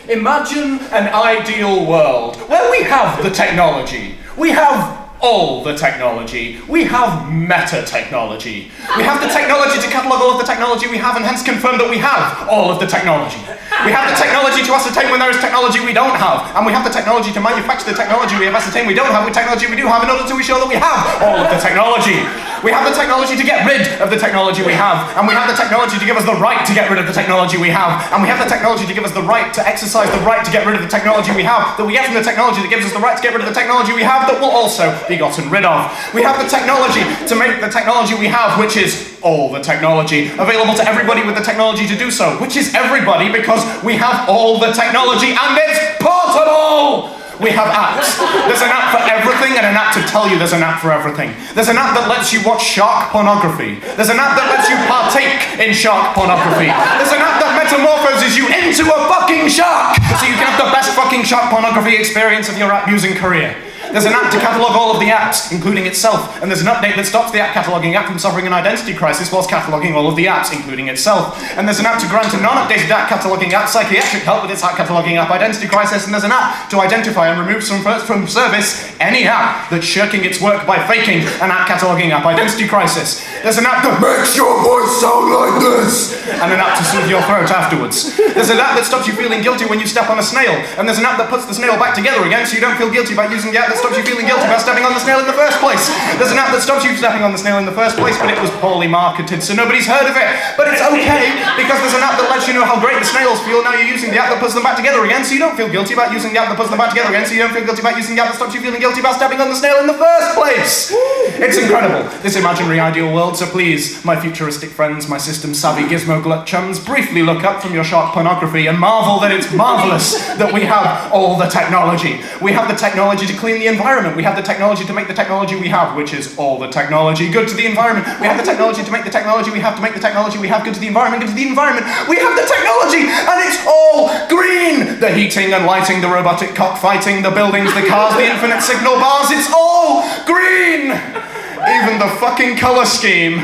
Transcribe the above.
Imagine an ideal world where we have the technology. We have all the technology. We have meta-technology. We have the technology to catalog all of the technology we have and hence confirm that we have all of the technology. We have the technology to ascertain when there is technology we don't have, and we have the technology to manufacture the technology we have ascertained we don't have with technology we do have in order to ensure that we have all of the technology. We have the technology to get rid of the technology we have, and we have the technology to give us the right to get rid of the technology we have, and we have the technology to give us the right to exercise the right to get rid of the technology we have, that we get from the technology that gives us the right to get rid of the technology we have that will also be gotten rid of. We have the technology to make the technology we have, which is all the technology, available to everybody with the technology to do so, which is everybody because we have all the technology and it's portable! We have apps. There's an app for everything and an app to tell you there's an app for everything. There's an app that lets you watch shark pornography. There's an app that lets you partake in shark pornography. There's an app that metamorphoses you into a fucking shark so you can have the best fucking shark pornography experience of your app using career. There's an app to catalog all of the apps, including itself, and there's an update that stops the app cataloging app from suffering an identity crisis whilst cataloging all of the apps, including itself. And there's an app to grant a non-updated app cataloging app psychiatric help with its app cataloging app identity crisis, and there's an app to identify and remove from service any app that's shirking its work by faking an app cataloging app identity crisis. There's an app that makes your voice sound like this, and an app to soothe your throat afterwards. There's an app that stops you feeling guilty when you step on a snail, and there's an app that puts the snail back together again so you don't feel guilty about using the app that stops you feeling guilty about stepping on the snail in the first place. There's an app that stops you stepping on the snail in the first place, but it was poorly marketed, so nobody's heard of it. But it's okay, because there's an app that lets you know how great the snails feel. Now you're using the app that puts them back together again, so you don't feel guilty about using the app that puts them back together again, so you don't feel guilty about using the app that stops you feeling guilty about stepping on the snail in the first place. It's incredible, this imaginary ideal world, so please, my futuristic friends, my system-savvy gizmo-glut chums, briefly look up from your shark pornography and marvel that it's marvelous that we have all the technology. We have the technology to clean the environment. We have the technology to make the technology we have, which is all the technology, good to the environment. We have the technology to make the technology we have, to make the technology we have, good to the environment, good to the environment. We have the technology, and it's all green! The heating and lighting, the robotic cockfighting, the buildings, the cars, the infinite signal bars, it's all green! Even the fucking colour scheme.